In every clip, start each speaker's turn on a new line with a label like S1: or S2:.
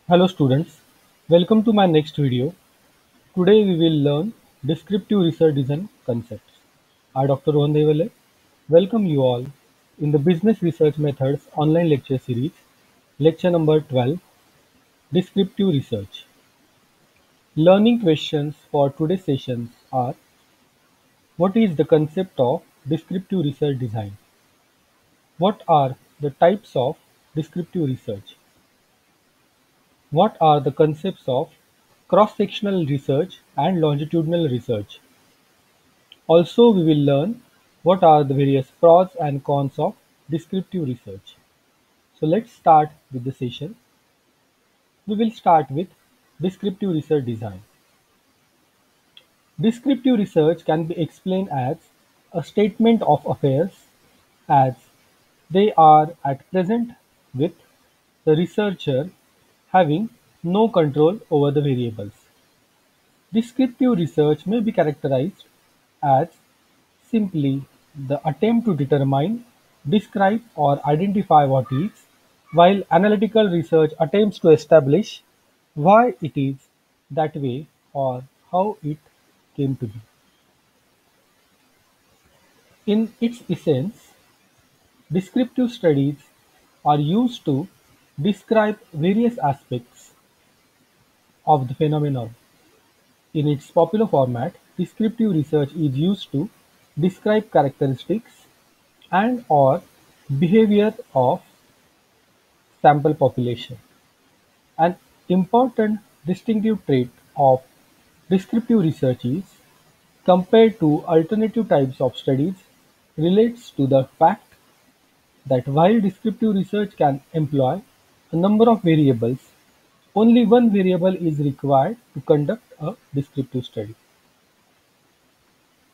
S1: Hello students, welcome to my next video. Today we will learn descriptive research design concepts. I Dr. Rohan Devale welcome you all in the Business Research Methods online lecture series, lecture number 12, Descriptive Research. Learning questions for today's sessions are: what is the concept of descriptive research design? What are the types of descriptive research? What are the concepts of cross-sectional research and longitudinal research? Also, we will learn what are the various pros and cons of descriptive research. So let's start with the session. We will start with descriptive research design. Descriptive research can be explained as a statement of affairs as they are at present, with the researcher having no control over the variables. Descriptive research may be characterized as simply the attempt to determine, describe, or identify what is, while analytical research attempts to establish why it is that way or how it came to be. In its essence, descriptive studies are used to describe various aspects of the phenomenon. In its popular format, descriptive research is used to describe characteristics and/or behavior of sample population. An important distinctive trait of descriptive research is, compared to alternative types of studies, relates to the fact that while descriptive research can employ a number of variables, only one variable is required to conduct a descriptive study.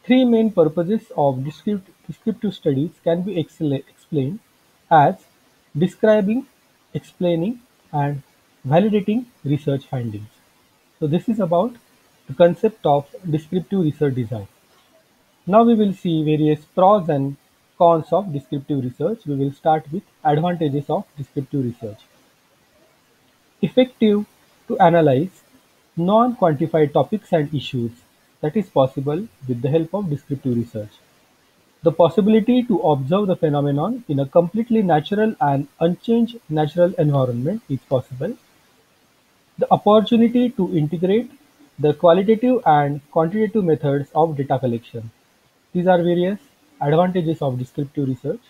S1: Three main purposes of descriptive studies can be explained as describing, explaining, and validating research findings. So this is about the concept of descriptive research design. Now we will see various pros and cons of descriptive research. We will start with advantages of descriptive research. Effective to analyze non-quantified topics and issues that is possible with the help of descriptive research. The possibility to observe the phenomenon in a completely natural and unchanged natural environment is possible. The opportunity to integrate the qualitative and quantitative methods of data collection. These are various advantages of descriptive research.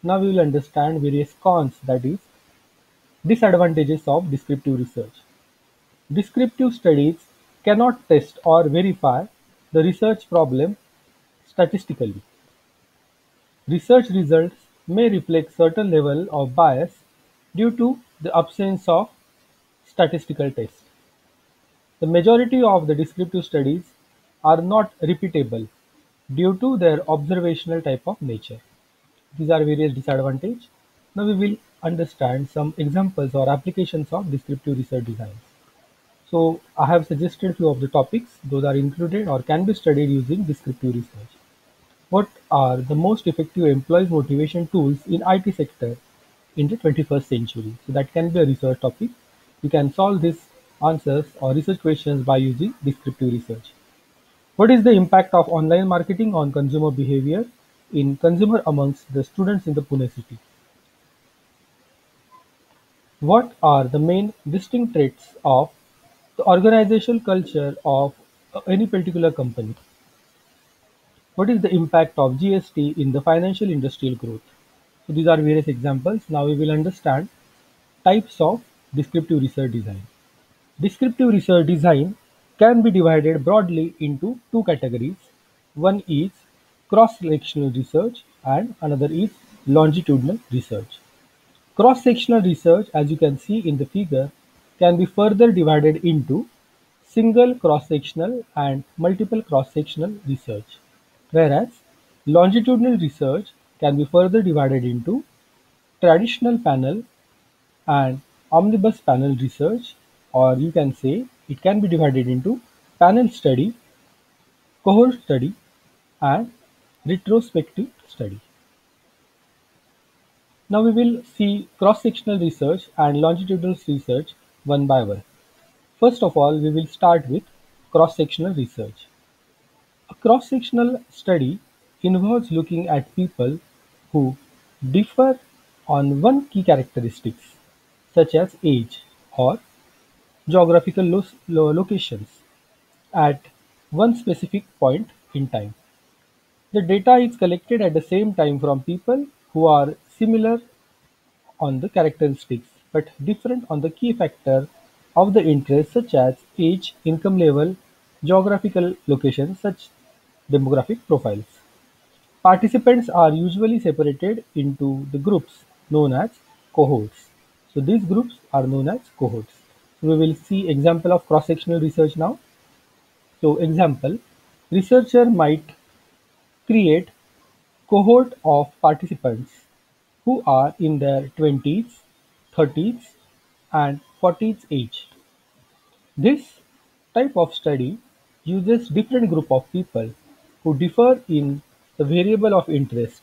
S1: Now we will understand various cons, that is, disadvantages of descriptive research. Descriptive studies cannot test or verify the research problem statistically. Research results may reflect certain level of bias due to the absence of statistical tests. The majority of the descriptive studies are not repeatable due to their observational type of nature. These are various disadvantages. Now we will understand some examples or applications of descriptive research designs. So I have suggested few of the topics. Those are included or can be studied using descriptive research. What are the most effective employees motivation tools in IT sector in the 21st century? So that can be a research topic. You can solve these answers or research questions by using descriptive research. What is the impact of online marketing on consumer behavior in consumer amongst the students in the Pune city? What are the main distinct traits of the organizational culture of any particular company? What is the impact of GST in the financial industrial growth? So these are various examples. Now we will understand types of descriptive research design. Descriptive research design can be divided broadly into two categories. One is cross-sectional research and another is longitudinal research. Cross-sectional research, as you can see in the figure, can be further divided into single cross-sectional and multiple cross-sectional research, whereas longitudinal research can be further divided into traditional panel and omnibus panel research, or you can say it can be divided into panel study, cohort study, and retrospective study. Now we will see cross-sectional research and longitudinal research one by one. First of all, we will start with cross-sectional research. A cross-sectional study involves looking at people who differ on one key characteristics, such as age or geographical locations, at one specific point in time. The data is collected at the same time from people who are similar on the characteristics but different on the key factor of the interest such as age, income level, geographical location, such demographic profiles. Participants are usually separated into the groups known as cohorts. So these groups are known as cohorts. So we will see example of cross-sectional research now. So example, researcher might create cohort of participants who are in their 20s, 30s, and 40s age. This type of study uses different group of people who differ in the variable of interest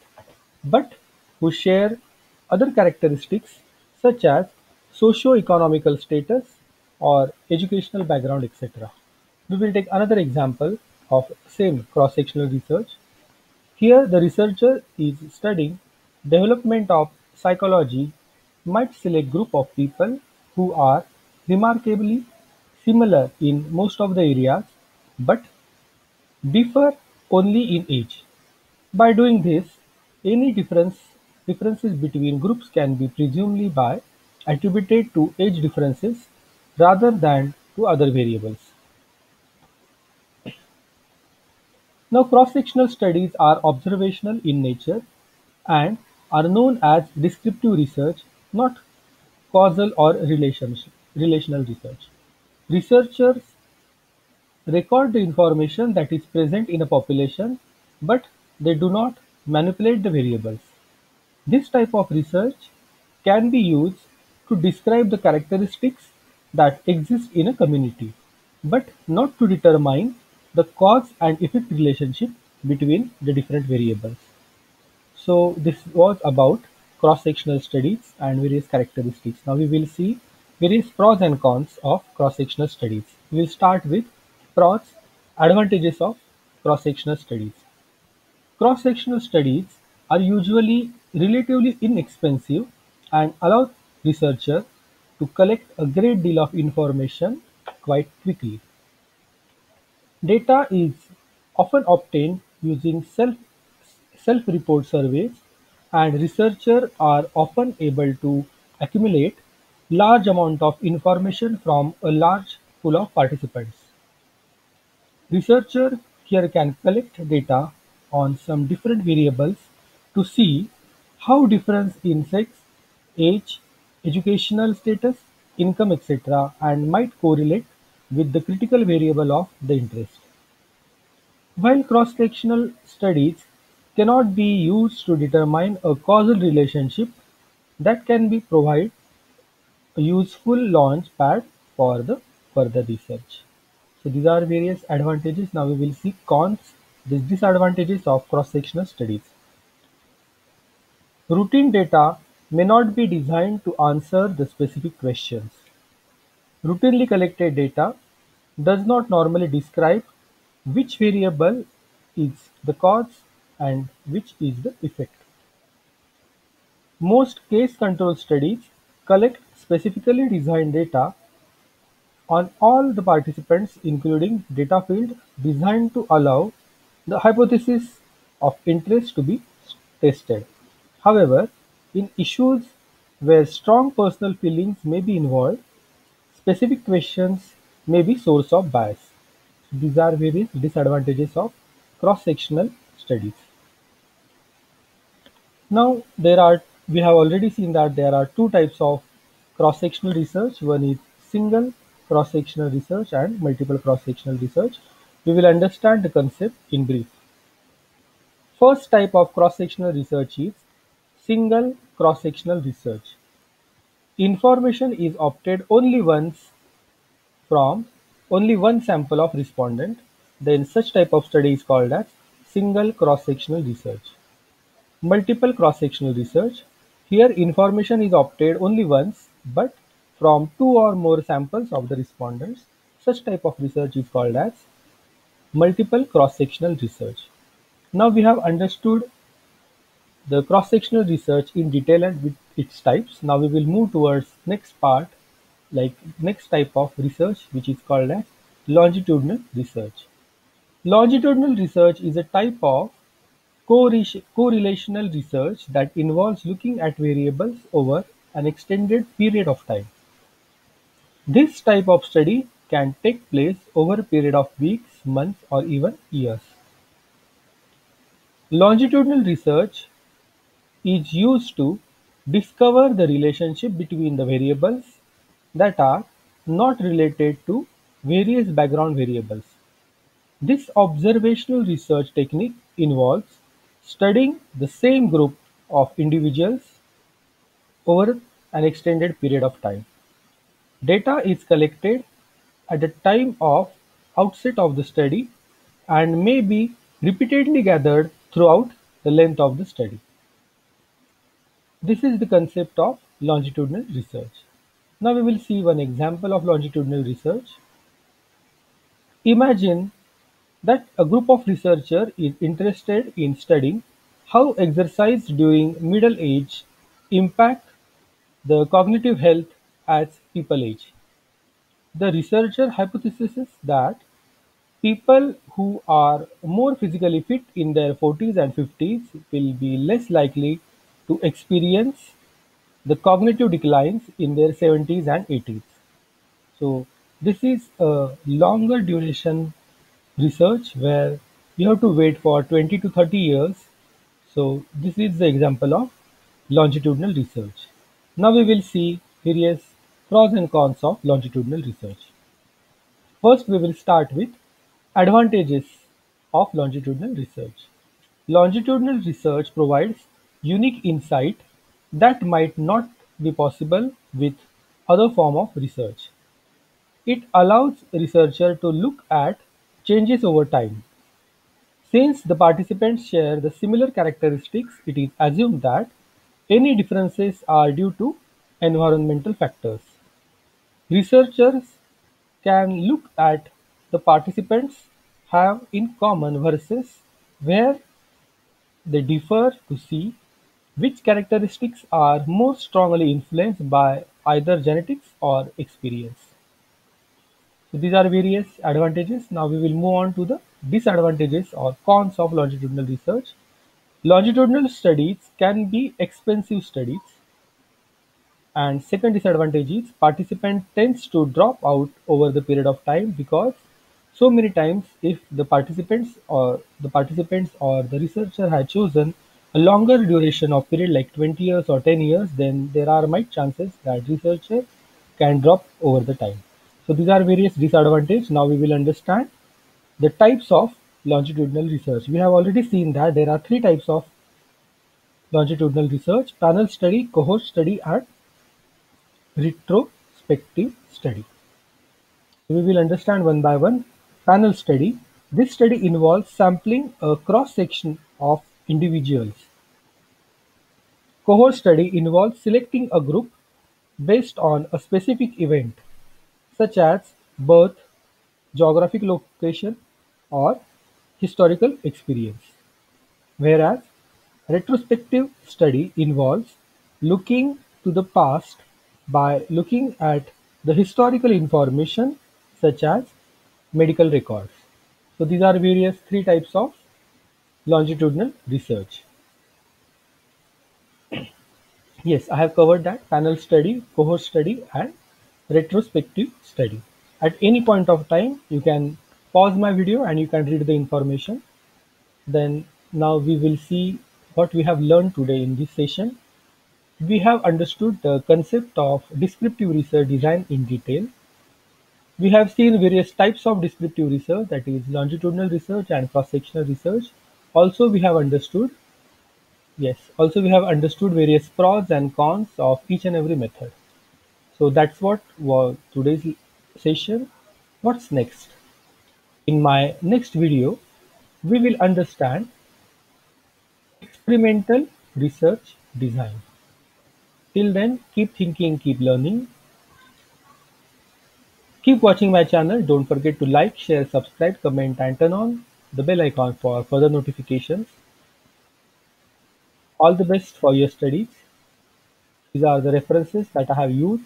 S1: but who share other characteristics such as socio-economical status or educational background, etc. We will take another example of same cross-sectional research. Here the researcher is studying development of psychology might select group of people who are remarkably similar in most of the areas but differ only in age. By doing this, any differences between groups can be presumably by attributed to age differences rather than to other variables. Now, cross-sectional studies are observational in nature and are known as descriptive research, not causal or relational research. Researchers record the information that is present in a population, but they do not manipulate the variables. This type of research can be used to describe the characteristics that exist in a community, but not to determine the cause and effect relationship between the different variables. So this was about cross-sectional studies and various characteristics. Now we will see various pros and cons of cross-sectional studies. We will start with pros, advantages of cross-sectional studies. Cross-sectional studies are usually relatively inexpensive and allow researchers to collect a great deal of information quite quickly. Data is often obtained using self-report surveys, and researchers are often able to accumulate large amount of information from a large pool of participants. Researchers here can collect data on some different variables to see how difference in sex, age, educational status, income, etc., and might correlate with the critical variable of the interest. While cross-sectional studies cannot be used to determine a causal relationship, that can be provide a useful launch pad for the further research. So these are various advantages. Now we will see cons, the disadvantages of cross-sectional studies. Routine data may not be designed to answer the specific questions. Routinely collected data does not normally describe which variable is the cause and which is the effect. Most case-control studies collect specifically designed data on all the participants, including data field designed to allow the hypothesis of interest to be tested. However, in issues where strong personal feelings may be involved, specific questions may be source of bias. These are various disadvantages of cross-sectional studies. Now, we have already seen that there are two types of cross-sectional research. One is single cross-sectional research and multiple cross-sectional research. We will understand the concept in brief. First type of cross-sectional research is single cross-sectional research. Information is obtained only once from only one sample of respondent. Then such type of study is called as single cross-sectional research. Multiple cross-sectional research. Here information is obtained only once, but from two or more samples of the respondents. Such type of research is called as multiple cross-sectional research. Now we have understood the cross-sectional research in detail and with its types. Now we will move towards next part, like next type of research, which is called as longitudinal research. Longitudinal research is a type of correlational research that involves looking at variables over an extended period of time. This type of study can take place over a period of weeks, months, or even years. Longitudinal research is used to discover the relationship between the variables that are not related to various background variables. This observational research technique involves studying the same group of individuals over an extended period of time. Data is collected at the time of outset of the study and may be repeatedly gathered throughout the length of the study. This is the concept of longitudinal research. Now we will see one example of longitudinal research. Imagine that a group of researchers is interested in studying how exercise during middle age impact the cognitive health as people age. The researcher hypothesizes that people who are more physically fit in their 40s and 50s will be less likely to experience the cognitive declines in their 70s and 80s. So this is a longer duration research where you have to wait for 20 to 30 years. So this is the example of longitudinal research. Now we will see various pros and cons of longitudinal research. First, we will start with advantages of longitudinal research. Longitudinal research provides unique insight that might not be possible with other form of research. It allows researcher to look at changes over time. Since the participants share the similar characteristics, it is assumed that any differences are due to environmental factors. Researchers can look at the participants have in common versus where they differ to see which characteristics are more strongly influenced by either genetics or experience. So these are various advantages. Now we will move on to the disadvantages or cons of longitudinal research. Longitudinal studies can be expensive studies, and second disadvantage is participant tends to drop out over the period of time because so many times if the researcher had chosen a longer duration of period like 20 years or 10 years, then there are might chances that researcher can drop over the time. So these are various disadvantages. Now we will understand the types of longitudinal research. We have already seen that there are three types of longitudinal research: panel study, cohort study, and retrospective study. We will understand one by one. Panel study. This study involves sampling a cross-section of individuals. Cohort study involves selecting a group based on a specific event, such as birth, geographic location, or historical experience. Whereas retrospective study involves looking to the past by looking at the historical information such as medical records. So these are various three types of longitudinal research. Yes, I have covered that: panel study, cohort study, and retrospective study. At any point of time, you can pause my video and you can read the information. Then now we will see what we have learned today in this session. We have understood the concept of descriptive research design in detail. We have seen various types of descriptive research, that is longitudinal research and cross-sectional research. Also we have understood various pros and cons of each and every method. So that's what was today's session. What's next? In my next video, we will understand experimental research design. Till then, keep thinking, keep learning. Keep watching my channel. Don't forget to like, share, subscribe, comment, and turn on the bell icon for further notifications. All the best for your studies. These are the references that I have used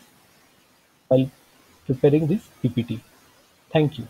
S1: while preparing this PPT. Thank you.